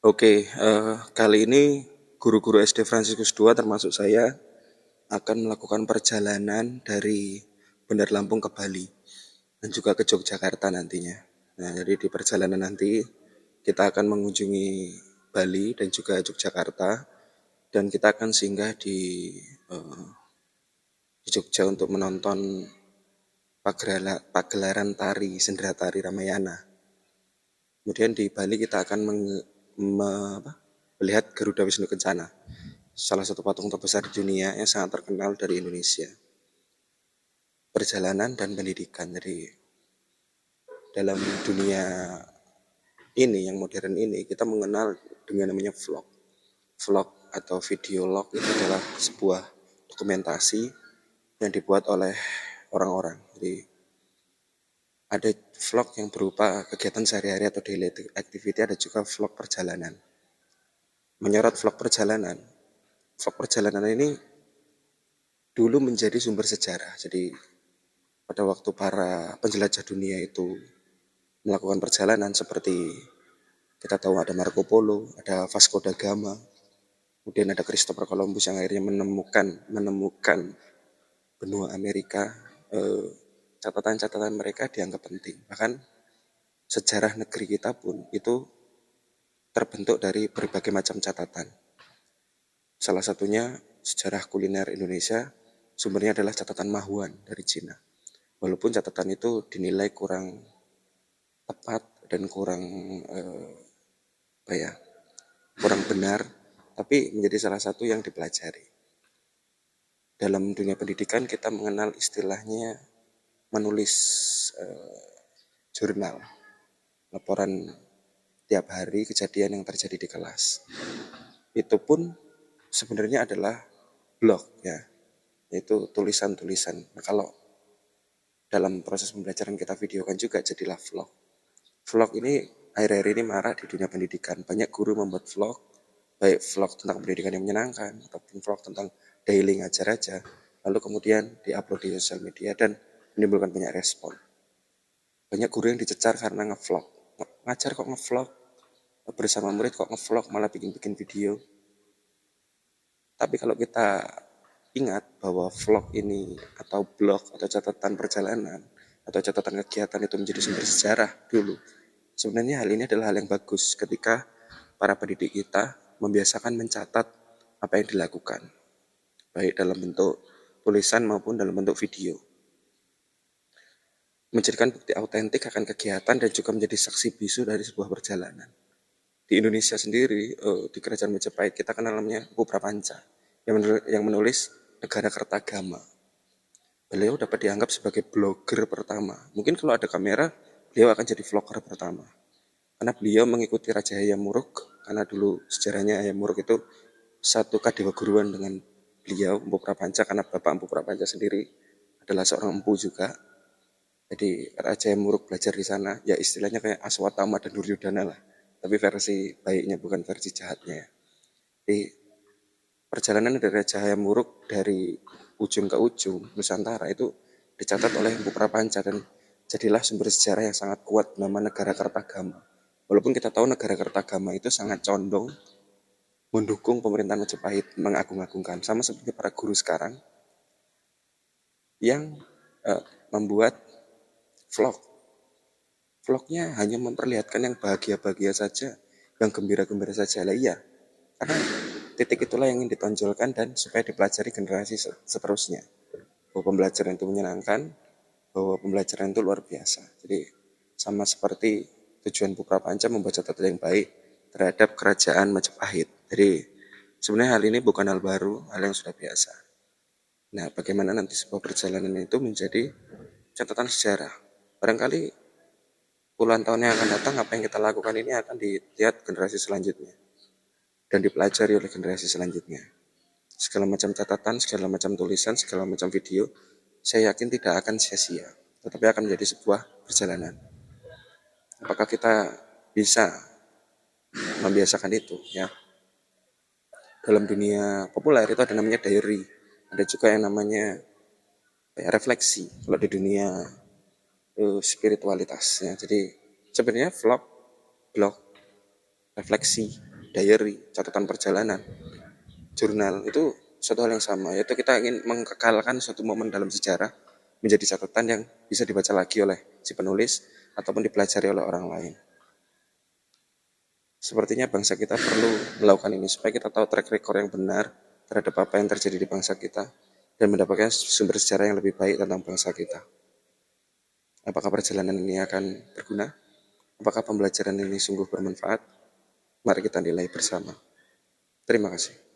Oke, kali ini guru-guru SD Fransiskus II termasuk saya akan melakukan perjalanan dari Bandar Lampung ke Bali dan juga ke Yogyakarta nantinya. Nah, jadi di perjalanan nanti kita akan mengunjungi Bali dan juga Yogyakarta dan kita akan singgah eh, di Jogja untuk menonton pagelaran tari Sendera Tari Ramayana. Kemudian di Bali kita akan melihat Garuda Wisnu Kencana, salah satu patung terbesar di dunia yang sangat terkenal dari Indonesia. Perjalanan dan pendidikan. Jadi dalam dunia ini yang modern ini kita mengenal dengan namanya vlog. Vlog atau video log itu adalah sebuah dokumentasi yang dibuat oleh orang-orang. Jadi ada vlog yang berupa kegiatan sehari-hari atau daily activity, ada juga vlog perjalanan. Menyorot vlog perjalanan ini dulu menjadi sumber sejarah. Jadi pada waktu para penjelajah dunia itu melakukan perjalanan seperti kita tahu ada Marco Polo, ada Vasco da Gama, kemudian ada Christopher Columbus yang akhirnya menemukan benua Amerika. Catatan-catatan mereka dianggap penting. Bahkan sejarah negeri kita pun itu terbentuk dari berbagai macam catatan. Salah satunya sejarah kuliner Indonesia, sumbernya adalah catatan Mahuan dari Cina. Walaupun catatan itu dinilai kurang tepat dan kurang apa ya, kurang benar, tapi menjadi salah satu yang dipelajari. Dalam dunia pendidikan kita mengenal istilahnya menulis jurnal, laporan tiap hari kejadian yang terjadi di kelas. Itu pun sebenarnya adalah blog ya, yaitu tulisan-tulisan. Nah, kalau dalam proses pembelajaran kita videokan juga jadilah vlog. Vlog ini akhir-akhir ini marak di dunia pendidikan. Banyak guru membuat vlog, baik vlog tentang pendidikan yang menyenangkan ataupun vlog tentang daily ngajar aja, lalu kemudian diupload di sosial media dan menimbulkan banyak respon. Banyak guru yang dicecar karena ngevlog. Ngajar kok ngevlog, bersama murid kok ngevlog, malah bikin-bikin video. Tapi kalau kita ingat bahwa vlog ini atau blog atau catatan perjalanan atau catatan kegiatan itu menjadi sumber sejarah dulu, sebenarnya hal ini adalah hal yang bagus ketika para pendidik kita membiasakan mencatat apa yang dilakukan, baik dalam bentuk tulisan maupun dalam bentuk video. Menjadikan bukti autentik akan kegiatan dan juga menjadi saksi bisu dari sebuah perjalanan. Di Indonesia sendiri, di Kerajaan Majapahit, kita kenal namanya Empu Prapanca, yang menulis Negara Kertagama. Beliau dapat dianggap sebagai blogger pertama. Mungkin kalau ada kamera, beliau akan jadi vlogger pertama. Karena beliau mengikuti Raja Hayam Wuruk, karena dulu sejarahnya Hayam Wuruk itu satu kadewa guruan dengan beliau, Empu Prapanca, karena Bapak Empu Prapanca sendiri adalah seorang empu juga. Jadi Raja Hayam Wuruk belajar di sana, ya istilahnya kayak Aswatama dan Duryodhana lah. Tapi versi baiknya, bukan versi jahatnya. Jadi perjalanan dari Raja Hayam Wuruk dari ujung ke ujung Nusantara itu dicatat oleh Empu Prapanca dan jadilah sumber sejarah yang sangat kuat nama Negara Kertagama. Walaupun kita tahu Negara Kertagama itu sangat condong mendukung pemerintahan Majapahit, mengagung-agungkan, sama seperti para guru sekarang yang membuat vlog. Vlognya hanya memperlihatkan yang bahagia-bahagia saja, yang gembira-gembira saja. Lah iya, karena titik itulah yang ingin ditonjolkan dan supaya dipelajari generasi seterusnya. Bahwa pembelajaran itu menyenangkan, bahwa pembelajaran itu luar biasa. Jadi sama seperti tujuan Empu Prapanca membuat catatan yang baik terhadap kerajaan Majapahit. Jadi sebenarnya hal ini bukan hal baru, hal yang sudah biasa. Nah, bagaimana nanti sebuah perjalanan itu menjadi catatan sejarah. Barangkali puluhan tahun yang akan datang, apa yang kita lakukan ini akan dilihat generasi selanjutnya dan dipelajari oleh generasi selanjutnya. Segala macam catatan, segala macam tulisan, segala macam video, saya yakin tidak akan sia-sia, tetapi akan menjadi sebuah perjalanan. Apakah kita bisa membiasakan itu? Ya, dalam dunia populer itu ada namanya diary, ada juga yang namanya refleksi. Kalau di dunia spiritualitas, ya. Jadi sebenarnya vlog, blog, refleksi diary, catatan perjalanan, jurnal, itu suatu hal yang sama, yaitu kita ingin mengekalkan suatu momen dalam sejarah menjadi catatan yang bisa dibaca lagi oleh si penulis ataupun dipelajari oleh orang lain. Sepertinya bangsa kita perlu melakukan ini supaya kita tahu track record yang benar terhadap apa yang terjadi di bangsa kita dan mendapatkan sumber sejarah yang lebih baik tentang bangsa kita. Apakah perjalanan ini akan berguna? Apakah pembelajaran ini sungguh bermanfaat? Mari kita nilai bersama. Terima kasih.